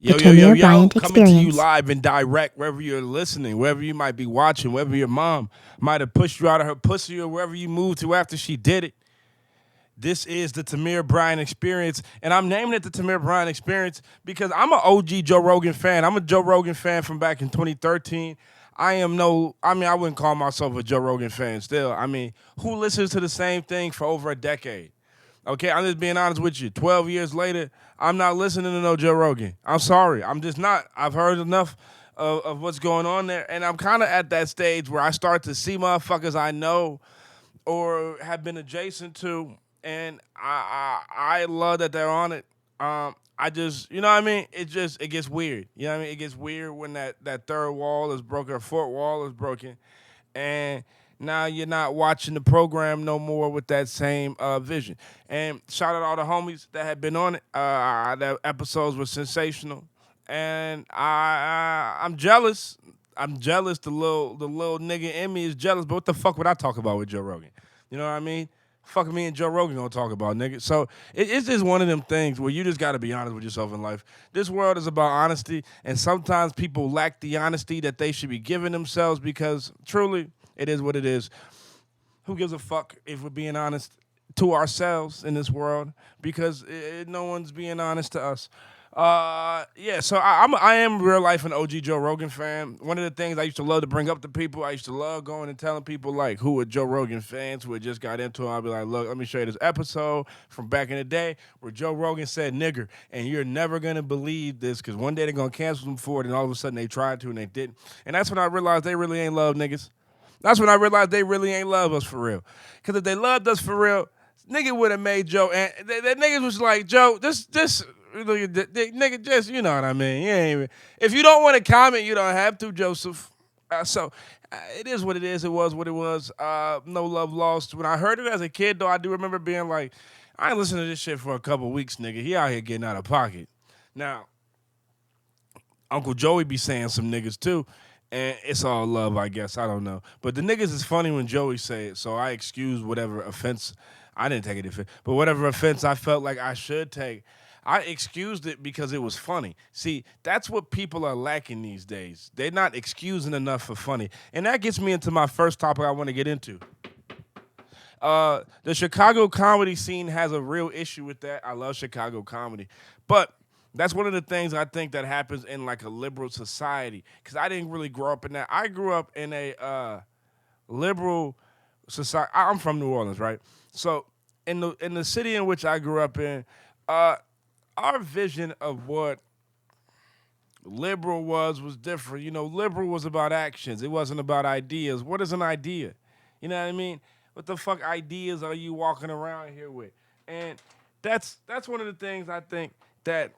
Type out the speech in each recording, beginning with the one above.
The Yo, TAMIR Bryant coming to you Experience. live and direct wherever you're listening, wherever you might be watching, wherever your mom might have pushed you out of her pussy or wherever you moved to after she did it. This is the TAMIR Bryan Experience, and I'm naming it the TAMIR Bryan Experience because I'm an OG Joe Rogan fan. I'm a Joe Rogan fan from back in 2013. I wouldn't call myself a Joe Rogan fan still. I mean, who listens to the same thing for over a decade? Okay, I'm just being honest with you. 12 years later, I'm not listening to no Joe Rogan. I'm sorry. I'm just not. I've heard enough of what's going on there. And I'm kind of at that stage where I start to see motherfuckers I know or have been adjacent to. And I love that they're on it. I just, you know what I mean? It gets weird. You know what I mean? It gets weird when that third wall is broken, or fourth wall is broken, and now you're not watching the program no more with that same vision. And shout out all the homies that had been on it. The episodes were sensational, and I'm jealous. I'm jealous. The little nigga in me is jealous. But what the fuck would I talk about with Joe Rogan? You know what I mean? Fuck me and Joe Rogan gonna talk about, nigga. So it's just one of them things where you just gotta be honest with yourself in life. This world is about honesty, and sometimes people lack the honesty that they should be giving themselves because truly, it is what it is. Who gives a fuck if we're being honest to ourselves in this world? Because no one's being honest to us. Yeah, so I am real life an OG Joe Rogan fan. One of the things I used to love to bring up to people, I used to love going and telling people like who were Joe Rogan fans who had just got into it. I'd be like, look, let me show you this episode from back in the day where Joe Rogan said nigger, and you're never gonna believe this because one day they're gonna cancel him for it, and all of a sudden they tried to and they didn't. And that's when I realized they really ain't love niggas. That's when I realized they really ain't love us for real. Because if they loved us for real, nigga would have made Joe. And that niggas was like, Joe, this, nigga, just, you know what I mean. You ain't even, if you don't want to comment, you don't have to, Joseph. It is what it is. It was what it was. No love lost. When I heard it as a kid, though, I do remember being like, I ain't listening to this shit for a couple weeks, nigga. He out here getting out of pocket. Now, Uncle Joey be saying some niggas too. And it's all love, I guess. I don't know. But the niggas is funny when Joey say it, so I excuse whatever offense. I didn't take it offense, but whatever offense I felt like I should take, I excused it because it was funny. See, that's what people are lacking these days. They're not excusing enough for funny. And that gets me into my first topic I want to get into. The Chicago comedy scene has a real issue with that. I love Chicago comedy, but that's one of the things I think that happens in like a liberal society. Because I didn't really grow up in that. I grew up in a liberal society. I'm from New Orleans, right? So in the city in which I grew up in, uh, our vision of what liberal was different. You know, liberal was about actions. It wasn't about ideas. What is an idea? You know what I mean? What the fuck ideas are you walking around here with? And that's one of the things I think that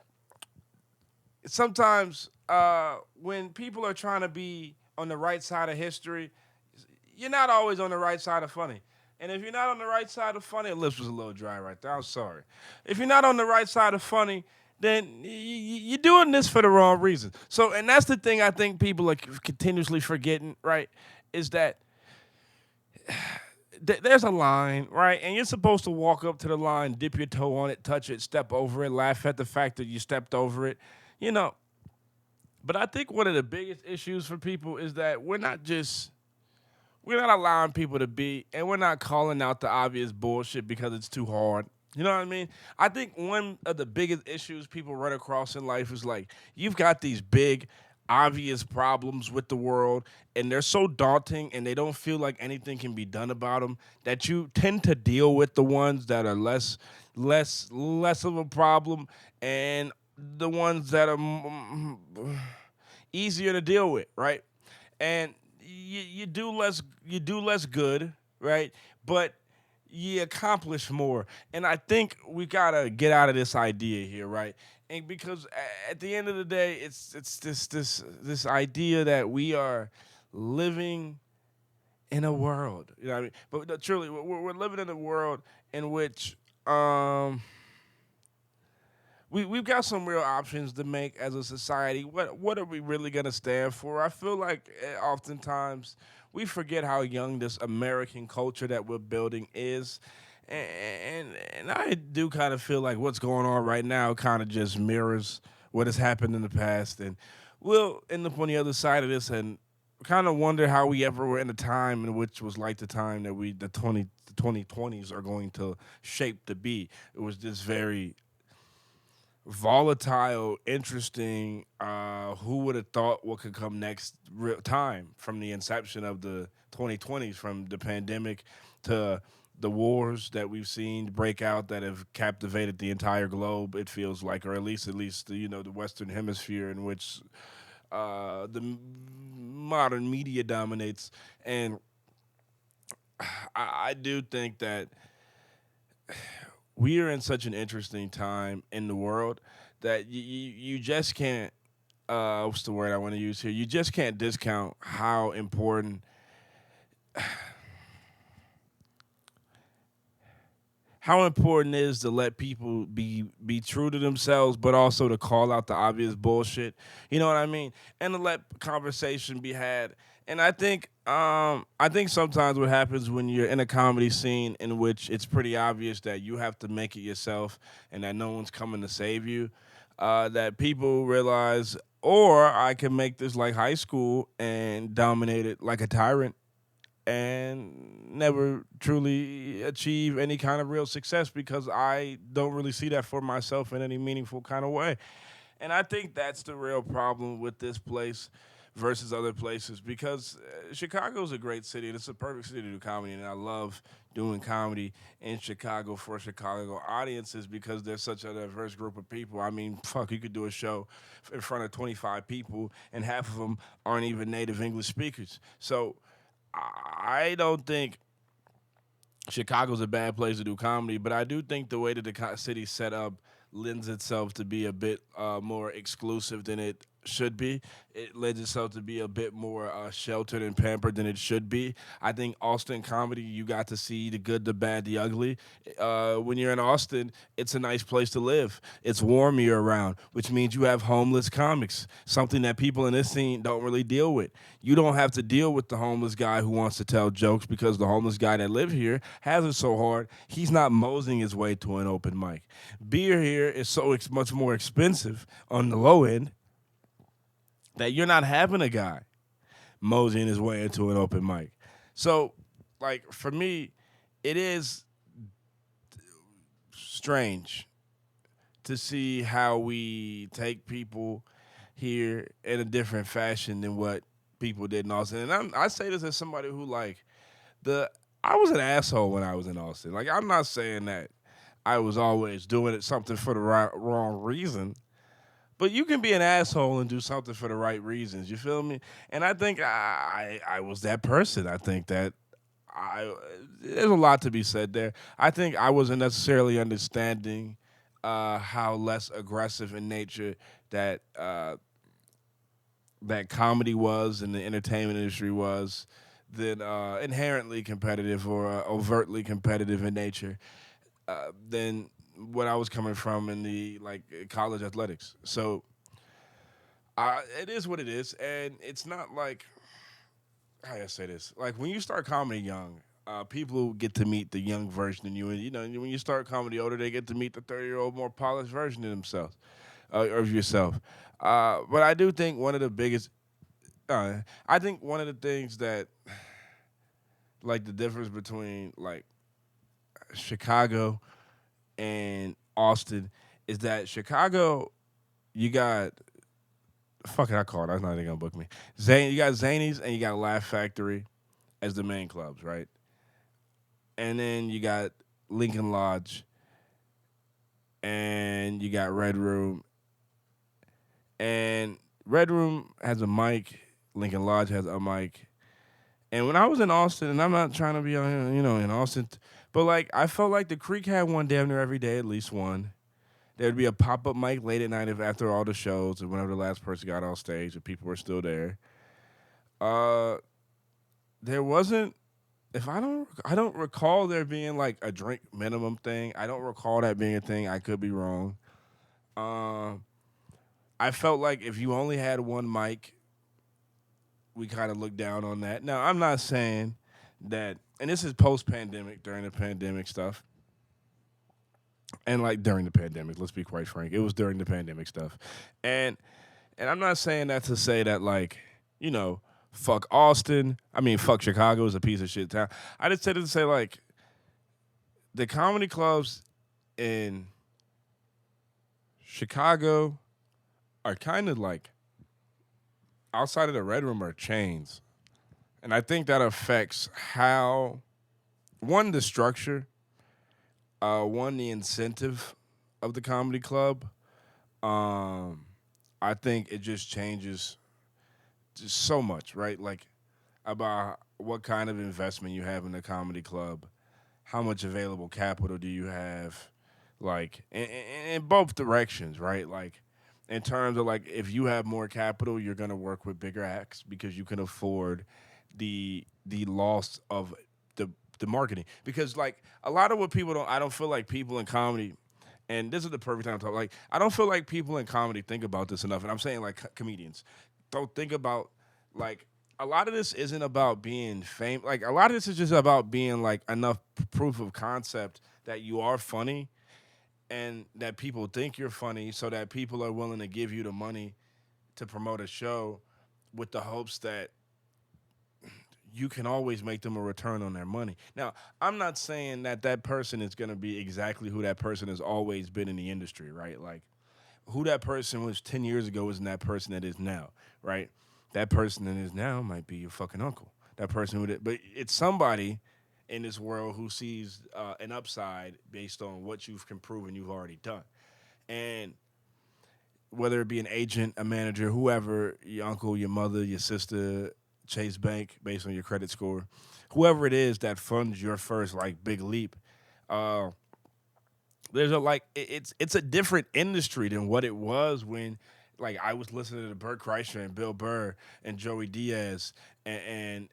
sometimes when people are trying to be on the right side of history, you're not always on the right side of funny. And if you're not on the right side of funny, lips was a little dry right there. I'm sorry. If you're not on the right side of funny, then you're doing this for the wrong reason. So, and that's the thing I think people are continuously forgetting, right? Is that there's a line, right? And you're supposed to walk up to the line, dip your toe on it, touch it, step over it, laugh at the fact that you stepped over it. You know, but I think one of the biggest issues for people is that we're not allowing people to be, and we're not calling out the obvious bullshit because it's too hard. You know what I mean? I think one of the biggest issues people run across in life is like you've got these big, obvious problems with the world, and they're so daunting, and they don't feel like anything can be done about them. That you tend to deal with the ones that are less of a problem, and the ones that are easier to deal with, right? And you do less good, right? But you accomplish more. And I think we gotta get out of this idea here, right? And because at the end of the day, it's this idea that we are living in a world. You know what I mean? But no, truly, we're living in a world in which we've got some real options to make as a society. What are we really gonna stand for? I feel like oftentimes we forget how young this American culture that we're building is. And I do kind of feel like what's going on right now kind of just mirrors what has happened in the past, and we'll end up on the other side of this and kind of wonder how we ever were in a time in which was like the time that the 2020s are going to shape to be. It was just very volatile, interesting. Who would have thought what could come next? Real time from the inception of the 2020s, from the pandemic to the wars that we've seen break out that have captivated the entire globe. It feels like, or at least the Western Hemisphere, in which modern media dominates. And I do think that we are in such an interesting time in the world that you just can't. What's the word I want to use here? You just can't discount how important it is to let people be true to themselves, but also to call out the obvious bullshit. You know what I mean? And to let conversation be had. And I think sometimes what happens when you're in a comedy scene in which it's pretty obvious that you have to make it yourself and that no one's coming to save you, that people realize, or I can make this like high school and dominate it like a tyrant and never truly achieve any kind of real success because I don't really see that for myself in any meaningful kind of way. And I think that's the real problem with this place versus other places because Chicago's a great city and it's a perfect city to do comedy. And I love doing comedy in Chicago for Chicago audiences because there's such a diverse group of people. I mean, fuck, you could do a show in front of 25 people and half of them aren't even native English speakers. So I don't think Chicago's a bad place to do comedy, but I do think the way that the city's set up lends itself to be a bit more exclusive than it should be. It lends itself to be a bit more sheltered and pampered than it should be. I think Austin comedy, you got to see the good, the bad, the ugly. When you're in Austin, it's a nice place to live. It's warm year round, which means you have homeless comics, something that people in this scene don't really deal with. You don't have to deal with the homeless guy who wants to tell jokes because the homeless guy that live here has it so hard, he's not moseying his way to an open mic. Beer here is so much more expensive on the low end that you're not having a guy moseying his way into an open mic. So, like, for me, it is strange to see how we take people here in a different fashion than what people did in Austin. And I say this as somebody who, like, the I was an asshole when I was in Austin. Like, I'm not saying that I was always doing it something for the wrong reason. But you can be an asshole and do something for the right reasons. You feel me? And I think I was that person. I think that I there's a lot to be said there. I think I wasn't necessarily understanding how less aggressive in nature that comedy was and the entertainment industry was than inherently competitive or overtly competitive in nature than what I was coming from in the like college athletics. So it is what it is, and it's not like how do I say this? Like when you start comedy young, people get to meet the young version of you, and when you start comedy older, they get to meet the 30-year-old more polished version of themselves or of yourself. But I do think one of the biggest, I think one of the things that like the difference between like Chicago and Austin is that Chicago, you got fuck it, I called. That's not even gonna book me. You got Zanies and you got Laugh Factory as the main clubs, right? And then you got Lincoln Lodge and you got Red Room. And Red Room has a mic. Lincoln Lodge has a mic. And when I was in Austin, and I'm not trying to be in Austin, but like I felt like the Creek had one damn near every day, at least one. There'd be a pop up mic late at night if after all the shows, and whenever the last person got on stage, and people were still there. Uh, there wasn't. If I don't recall there being like a drink minimum thing. I don't recall that being a thing. I could be wrong. Um, I felt like if you only had one mic, we kind of looked down on that. Now, I'm not saying that, and this is post pandemic, during the pandemic stuff. and like during the pandemic. Let's be quite frank, it was during the pandemic stuff, and I'm not saying that to say that like you know fuck Austin. I mean fuck Chicago is a piece of shit town. I just said it to say like the comedy clubs in Chicago are kind of like outside of the Red Room are chains, and I think that affects how one the structure, one the incentive of the comedy club. Um, I think it just changes just so much, right? Like about what kind of investment you have in the comedy club, how much available capital do you have, like in both directions, right? Like in terms of like if you have more capital, you're gonna work with bigger acts because you can afford the loss of the the marketing. Because like a lot of what people don't, I don't feel like people in comedy. And this is the perfect time to talk. Like, I don't feel like people in comedy think about this enough. And I'm saying, like, comedians don't think about, like, a lot of this isn't about being famous. Like, a lot of this is just about being, like, enough proof of concept that you are funny and that people think you're funny so that people are willing to give you the money to promote a show with the hopes that you can always make them a return on their money. Now, I'm not saying that that person is going to be exactly who that person has always been in the industry, right? Like, who that person was 10 years ago isn't that person that is now, right? That person that is now might be your fucking uncle. That person who did, but it's somebody in this world who sees an upside based on what you've can prove and you've already done. And whether it be an agent, a manager, whoever, your uncle, your mother, your sister, Chase Bank, based on your credit score, whoever it is that funds your first like big leap, uh, there's a like it's a different industry than what it was when like I was listening to Burt Kreischer and Bill Burr and Joey Diaz and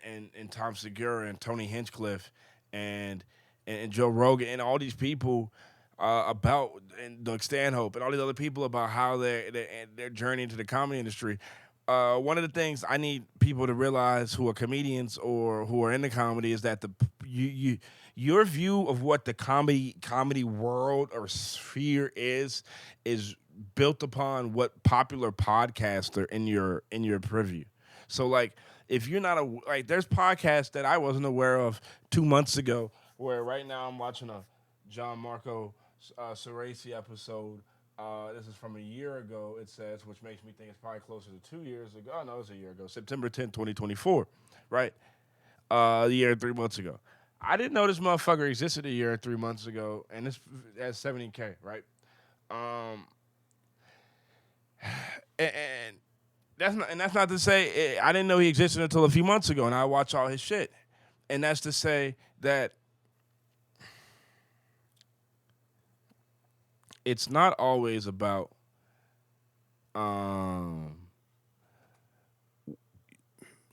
Tom Segura and Tony Hinchcliffe and and Joe Rogan and all these people about and Doug Stanhope and all these other people about how their journey into the comedy industry. One of the things I need people to realize who are comedians or who are in the comedy is that the you your view of what the comedy world or sphere is built upon what popular podcasts are in your preview. So like if you're not a like there's podcasts that I wasn't aware of 2 months ago where right now I'm watching a John Marco Ceresi episode. This is from a year ago, it says, which makes me think it's probably closer to 2 years ago. Oh, no, it was a year ago, September 10th, 2024, right? A year and 3 months ago. I didn't know this motherfucker existed a year and 3 months ago, and this has 70K, right? Um, and that's not to say I didn't know he existed until a few months ago, and I watch all his shit. And that's to say that it's not always about um,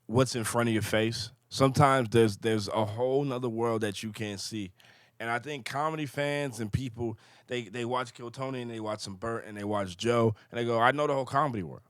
what's in front of your face. Sometimes there's a whole nother world that you can't see. And I think comedy fans and people they watch Kill Tony and they watch some Burt and they watch Joe and they go, I know the whole comedy world.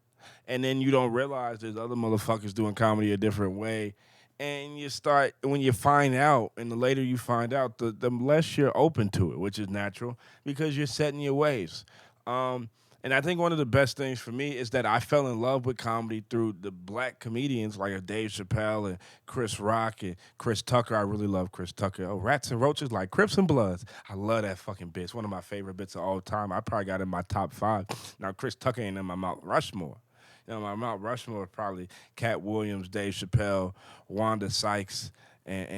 And then you don't realize there's other motherfuckers doing comedy a different way. And you start when you find out, and the later you find out, the less you're open to it, which is natural because you're set in your ways. Um, and I think one of the best things for me is that I fell in love with comedy through the black comedians like Dave Chappelle and Chris Rock and Chris Tucker. I really love Chris Tucker. Oh, Rats and Roaches like Crips and Bloods. I love that fucking bit. It's one of my favorite bits of all time. I probably got it in my top five. Now Chris Tucker ain't in my Mount Rushmore. My Mount Rushmore are probably Cat Williams, Dave Chappelle, Wanda Sykes, and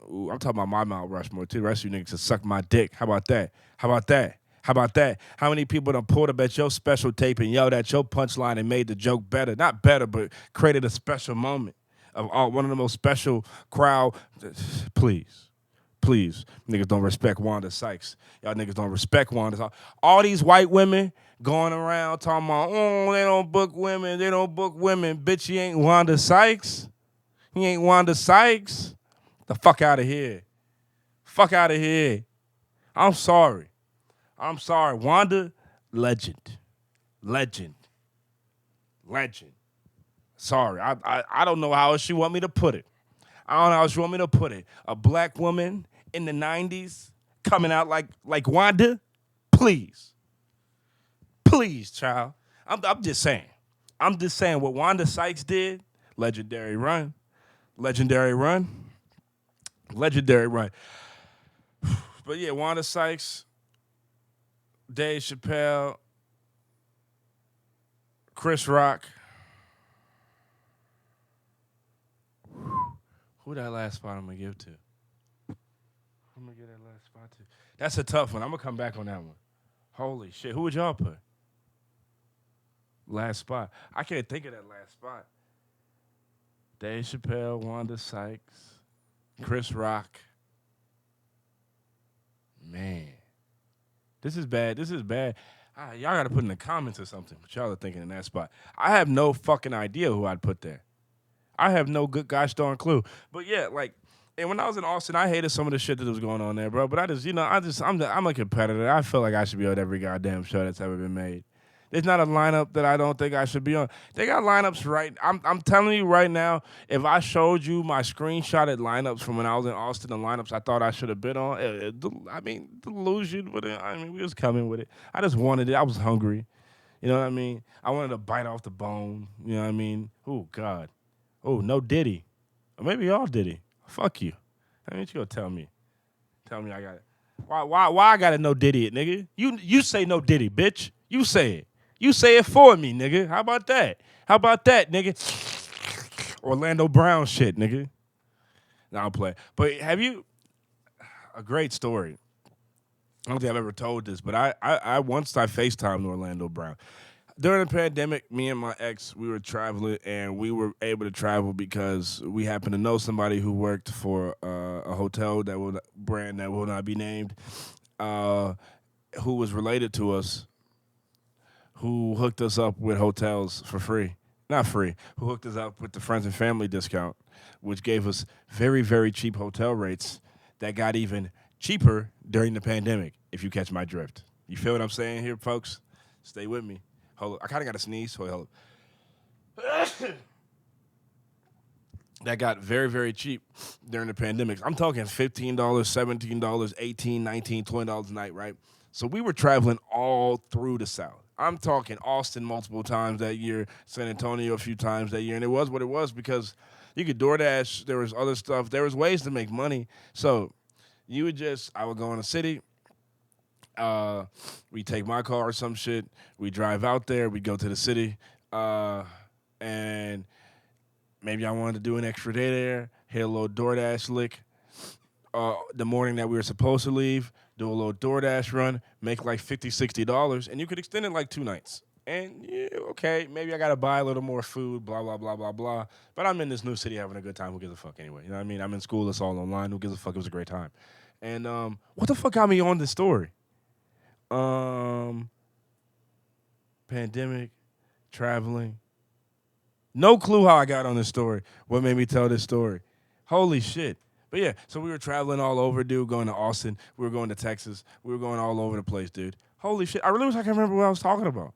ooh, I'm talking about my Mount Rushmore too. The rest of you niggas just suck my dick. How about that? How about that? How about that? How many people done pulled up at your special tape and yelled at your punchline and made the joke better? Not better, but created a special moment of one of the most special crowd. Please. Please, niggas don't respect Wanda Sykes. Y'all niggas don't respect Wanda Sykes. All these white women going around talking about, oh, they don't book women. They don't book women. Bitch, you ain't Wanda Sykes. You ain't Wanda Sykes. The fuck out of here. Fuck out of here. I'm sorry. I'm sorry. Wanda, legend. Legend. Legend. Sorry. I don't know how else she want me to put it. I don't know how she want me to put it. A black woman in the 90s coming out like Wanda. Please, please, child. I'm just saying. I'm just saying what Wanda Sykes did. Legendary run, legendary run, legendary run. But yeah, Wanda Sykes, Dave Chappelle, Chris Rock. Who that last spot I'm gonna give to? I'm gonna get that last spot to. That's a tough one. I'm gonna come back on that one. Holy shit. Who would y'all put? Last spot. I can't think of that last spot. Dave Chappelle, Wanda Sykes, Chris Rock. Man. This is bad. This is bad. Y'all gotta put in the comments or something what y'all are thinking in that spot. I have no fucking idea who I'd put there. I have no good gosh darn clue. But yeah, like, and when I was in Austin, I hated some of the shit that was going on there, bro. But I'm a competitor. I feel like I should be on every goddamn show that's ever been made. There's not a lineup that I don't think I should be on. They got lineups right. I'm telling you right now, if I showed you my screenshotted lineups from when I was in Austin, the lineups I thought I should have been on, delusion with it. I mean, we was coming with it. I just wanted it. I was hungry. You know what I mean? I wanted to bite off the bone. You know what I mean? Oh, God. Oh, no Diddy. Or maybe y'all Diddy. Fuck you. I mean, you gonna tell me? Tell me I got it. Why I gotta no Diddy it, nigga? You say no Diddy, bitch. You say it. You say it for me, nigga. How about that? How about that, nigga? Orlando Brown shit, nigga. Now I'll play. But have you a great story? I don't think I've ever told this, but I once FaceTimed Orlando Brown. During the pandemic, me and my ex, we were traveling, and we were able to travel because we happened to know somebody who worked for a hotel brand that will not be named, who was related to us, who hooked us up with hotels for free. Not free, who hooked us up with the friends and family discount, which gave us very, very cheap hotel rates that got even cheaper during the pandemic, if you catch my drift. You feel what I'm saying here, folks? Stay with me. Hold up. I kind of got to sneeze. Hold up. That got very, very cheap during the pandemic. I'm talking $15, $17, $18, $19, $20 a night, right? So we were traveling all through the South. I'm talking Austin multiple times that year, San Antonio a few times that year, and it was what it was because you could DoorDash. There was other stuff. There was ways to make money. So I would go in the city. We take my car or some shit. We drive out there. We go to the city, and maybe I wanted to do an extra day there. Hit a little DoorDash lick. The morning that we were supposed to leave, do a little DoorDash run, make like $50, $60, and you could extend it like 2 nights. And yeah, okay, maybe I gotta buy a little more food, blah, blah, blah, blah, blah. But I'm in this new city having a good time. Who gives a fuck anyway? You know what I mean? I'm in school. It's all online. Who gives a fuck? It was a great time. And what the fuck got me on this story? Pandemic, traveling. No clue how I got on this story. What made me tell this story? Holy shit. But yeah, so we were traveling all over, dude, going to Austin. We were going to Texas. We were going all over the place, dude. Holy shit. I really wish I could remember what I was talking about.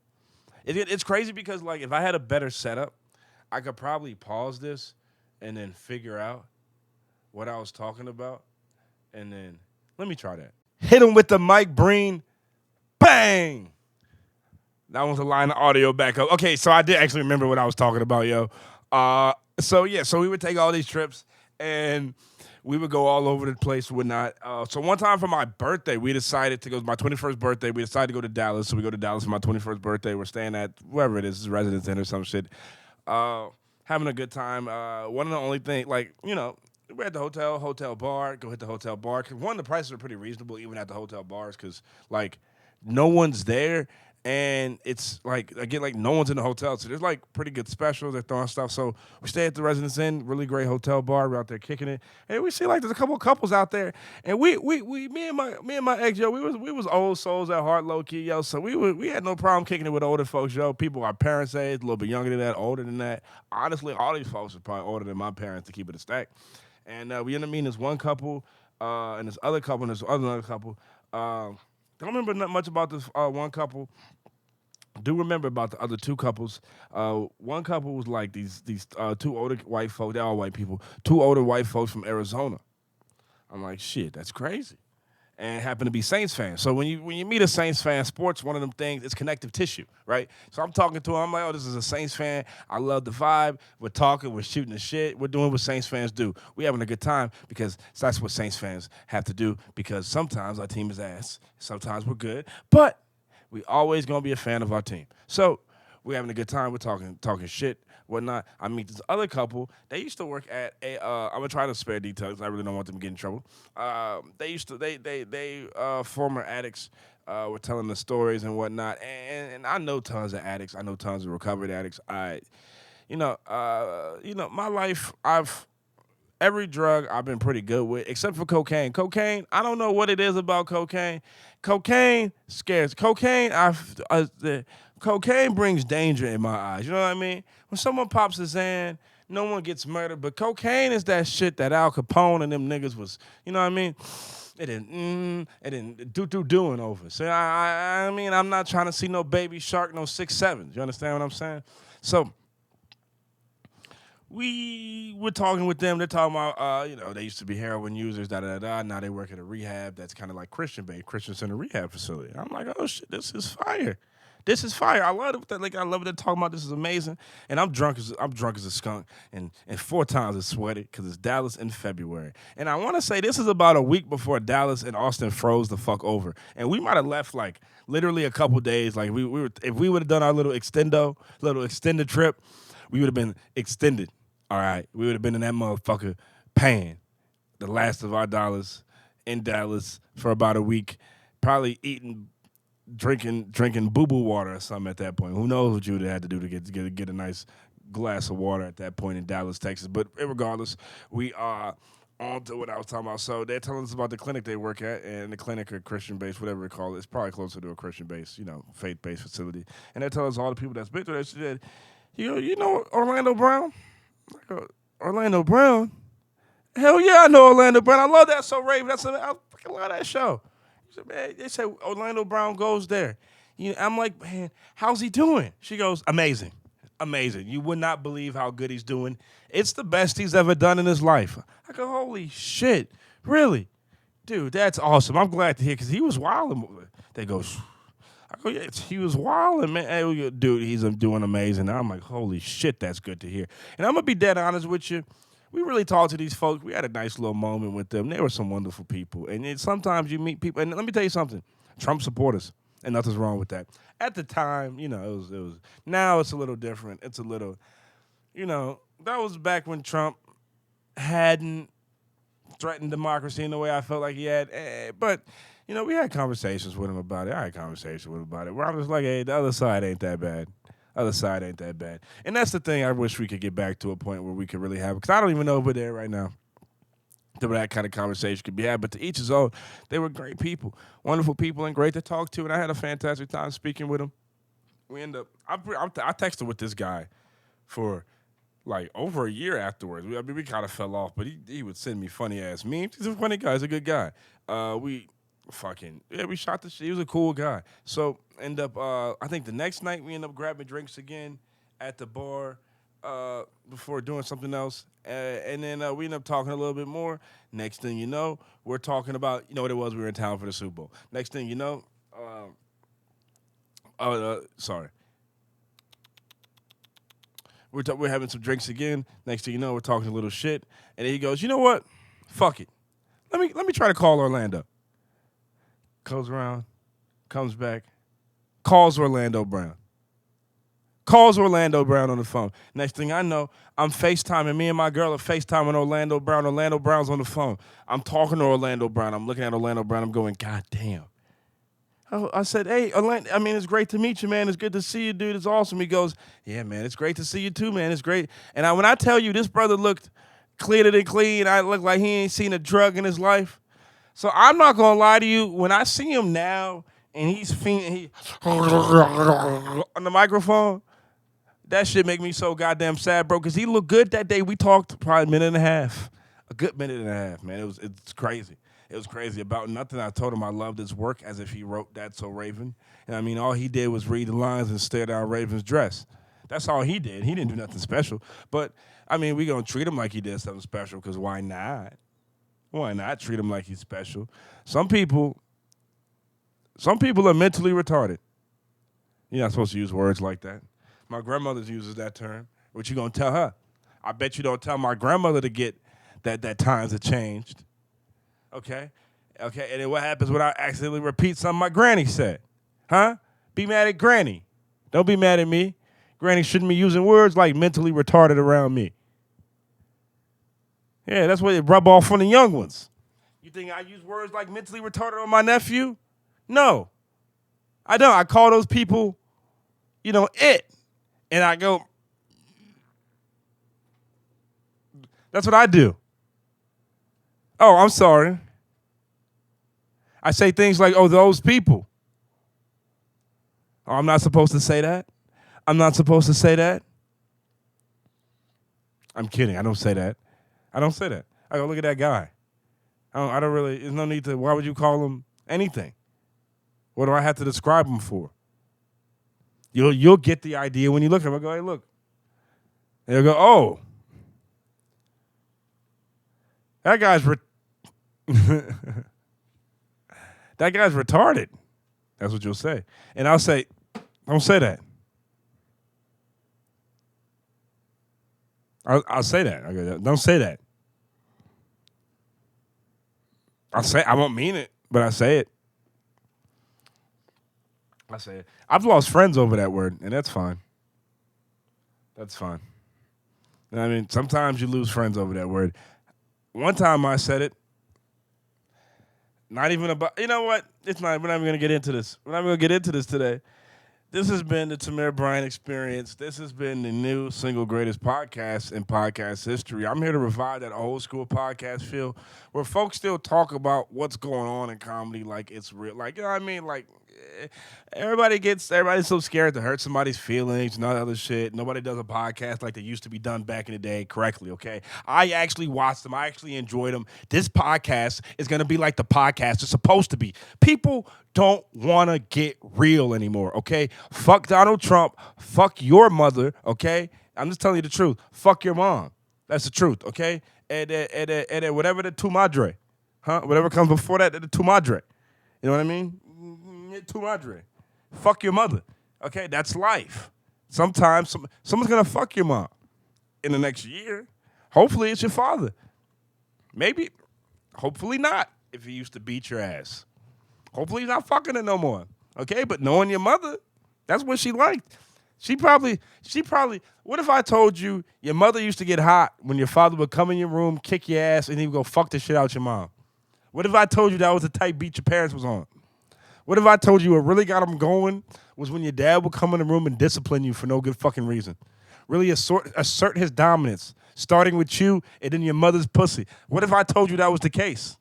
It's crazy because, like, if I had a better setup, I could probably pause this and then figure out what I was talking about. And then, let me try that. Hit him with the Mike Breen. Bang! That was a line of audio back up. Okay, so I did actually remember what I was talking about, yo. So we would take all these trips, and we would go all over the place and whatnot. So one time for my birthday, we decided to go, my 21st birthday, we decided to go to Dallas. So we go to Dallas for my 21st birthday. We're staying at wherever it is, Residence Inn or some shit. Having a good time. One of the only things, like, you know, we're at the hotel bar, go hit the hotel bar. Cause one, the prices are pretty reasonable even at the hotel bars because, like, no one's there. And it's like, again, like no one's in the hotel. So there's like pretty good specials. They're throwing stuff. So we stay at the Residence Inn, really great hotel bar. We're out there kicking it. And we see like there's a couple of couples out there. And me and my ex, yo, we was old souls at heart, low key, yo. So we had no problem kicking it with older folks, yo. People our parents' age, a little bit younger than that, older than that. Honestly, all these folks are probably older than my parents to keep it a stack. And we ended up meeting this one couple, and this other couple, and this other couple. Don't remember not much about this one couple. Do remember about the other two couples. One couple was like these two older white folks. They're all white people. Two older white folks from Arizona. I'm like, shit, that's crazy. and happen to be Saints fans. So when you meet a Saints fan, sports, one of them things, it's connective tissue, right? So I'm talking to him, I'm like, oh, this is a Saints fan. I love the vibe. We're talking, we're shooting the shit. We're doing what Saints fans do. We're having a good time because that's what Saints fans have to do because sometimes our team is ass. Sometimes we're good. But we always going to be a fan of our team. So we're having a good time. We're talking shit, whatnot. I meet this other couple. They used to work at a. I'm gonna try to spare details. I really don't want them to get in trouble. They former addicts were telling the stories and whatnot. And I know tons of addicts. I know tons of recovered addicts. My life. Every drug I've been pretty good with, except for cocaine. Cocaine, I don't know what it is about cocaine. Cocaine scares. Cocaine brings danger in my eyes. You know what I mean? When someone pops a Xan, no one gets murdered. But cocaine is that shit that Al Capone and them niggas was, you know what I mean? It didn't doing over. So I mean, I'm not trying to see no Baby Shark, no 6'7". You understand what I'm saying? So we were talking with them. They're talking about, they used to be heroin users, da-da-da-da. Now they work at a rehab that's kind of like Christian-based, Christian Center Rehab Facility. I'm like, oh, shit, this is fire. This is fire. I love it. Like, I love it. They're talking about this is amazing. And I'm drunk as a skunk. And 4 times as sweaty because it's Dallas in February. And I want to say this is about a week before Dallas and Austin froze the fuck over. And we might have left like literally a couple days. Like if we would have done our little extended trip, we would have been extended. All right, we would have been in that motherfucker paying the last of our dollars in Dallas for about a week, probably drinking boo-boo water or something at that point. Who knows what you would have had to do to get a nice glass of water at that point in Dallas, Texas. But regardless, we are on to what I was talking about. So they're telling us about the clinic they work at, and the clinic or Christian-based, whatever they call it. It's probably closer to a Christian-based, faith-based facility. And they're telling us all the people that's been through that shit. You know Orlando Brown? Orlando Brown? Hell yeah, I know Orlando Brown. I love that So Raven. I fucking love that show. They said Orlando Brown goes there. I'm like, man, how's he doing? She goes, amazing. Amazing. You would not believe how good he's doing. It's the best he's ever done in his life. I go, holy shit. Really? Dude, that's awesome. I'm glad to hear because he was wilding. They go, I go, yeah, he was wilding, man. Hey, dude, he's doing amazing. I'm like, holy shit, that's good to hear. And I'm going to be dead honest with you. We really talked to these folks. We had a nice little moment with them. They were some wonderful people. And sometimes you meet people, and let me tell you something. Trump supporters, and nothing's wrong with that. At the time, it was. Now it's a little different. It's a little, that was back when Trump hadn't threatened democracy in the way I felt like he had. But we had conversations with him about it. I had conversations with him about it where I was like, hey, the other side ain't that bad. Other side ain't that bad. And that's the thing I wish we could get back to a point where we could really have it. Because I don't even know if we're there right now. That kind of conversation could be had. But to each his own, they were great people. Wonderful people and great to talk to. And I had a fantastic time speaking with them. We end up, I texted with this guy for like over a year afterwards. We kind of fell off, but he would send me funny-ass memes. He's a funny guy. He's a good guy. We shot the shit. He was a cool guy. So I think the next night we end up grabbing drinks again at the bar before doing something else. And then we end up talking a little bit more. Next thing you know, we're talking about, what it was, we were in town for the Super Bowl. Next thing you know, sorry. We're having some drinks again. Next thing you know, we're talking a little shit. And then he goes, you know what? Fuck it. Let me try to call Orlando. Goes around, comes back, calls Orlando Brown. Calls Orlando Brown on the phone. Next thing I know, I'm FaceTiming. Me and my girl are FaceTiming Orlando Brown. Orlando Brown's on the phone. I'm talking to Orlando Brown. I'm looking at Orlando Brown. I'm going, God damn. I said, hey, Orlando, it's great to meet you, man. It's good to see you, dude. It's awesome. He goes, yeah, man, it's great to see you too, man. It's great. And when I tell you this brother looked cleaner than clean, I look like he ain't seen a drug in his life. So I'm not going to lie to you. When I see him now and he's on the microphone, that shit make me so goddamn sad, bro, because he looked good that day. We talked probably a minute and a half. A good minute and a half, man. It's crazy. It was crazy about nothing. I told him I loved his work as if he wrote That So Raven. And all he did was read the lines and stare down Raven's dress. That's all he did. He didn't do nothing special. But, we going to treat him like he did something special because why not? Why not treat him like he's special? Some people are mentally retarded. You're not supposed to use words like that. My grandmother uses that term. What you gonna tell her? I bet you don't tell my grandmother to get that times have changed. Okay? Okay, and then what happens when I accidentally repeat something my granny said? Huh? Be mad at granny. Don't be mad at me. Granny shouldn't be using words like mentally retarded around me. Yeah, that's what it rub off on the young ones. You think I use words like mentally retarded on my nephew? No. I don't. I call those people, it. And I go, that's what I do. Oh, I'm sorry. I say things like, oh, those people. Oh, I'm not supposed to say that. I'm not supposed to say that. I'm kidding. I don't say that. I don't say that. I go, look at that guy. I don't really, there's no need to, why would you call him anything? What do I have to describe him for? You'll get the idea when you look at him. I go, hey, look. And you'll go, oh. That guy's that guy's retarded. That's what you'll say. And I'll say, don't say that. I'll say that. I go, don't say that. I won't mean it, but I say it. I say it. I've lost friends over that word, and that's fine. That's fine. I mean, sometimes you lose friends over that word. One time I said it. Not even about, you know what? It's not, we're not even going to get into this. We're not even going to get into this today. This has been the TAMIR Bryant Experience. This has been the new single greatest podcast in podcast history. I'm here to revive that old school podcast feel where folks still talk about what's going on in comedy like it's real. Like, you know what I mean? Like, everybody's so scared to hurt somebody's feelings and all that other shit. Nobody does a podcast like they used to be done back in the day correctly, okay? I actually watched them. I actually enjoyed them. This podcast is going to be like the podcast is supposed to be. People don't want to get real anymore, okay? Fuck Donald Trump. Fuck your mother, okay? I'm just telling you the truth. Fuck your mom. That's the truth, okay? And whatever the tu madre, huh? Whatever comes before that, the tu madre. You know what I mean? Tu madre. Fuck your mother, okay? That's life. Sometimes someone's going to fuck your mom in the next year. Hopefully it's your father. Maybe, hopefully not, if he used to beat your ass. Hopefully he's not fucking it no more. Okay, but knowing your mother, that's what she liked. She probably, what if I told you your mother used to get hot when your father would come in your room, kick your ass, and he would go fuck the shit out your mom? What if I told you that was the type beat your parents was on? What if I told you what really got them going was when your dad would come in the room and discipline you for no good fucking reason? Really assert his dominance, starting with you and then your mother's pussy. What if I told you that was the case?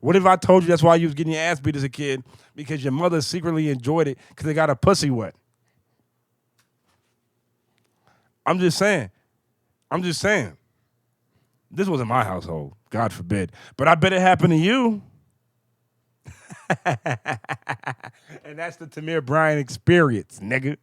What if I told you that's why you was getting your ass beat as a kid? Because your mother secretly enjoyed it because they got her pussy wet. I'm just saying. This wasn't my household, God forbid. But I bet it happened to you. And that's the TAMIR Bryant Experience, nigga.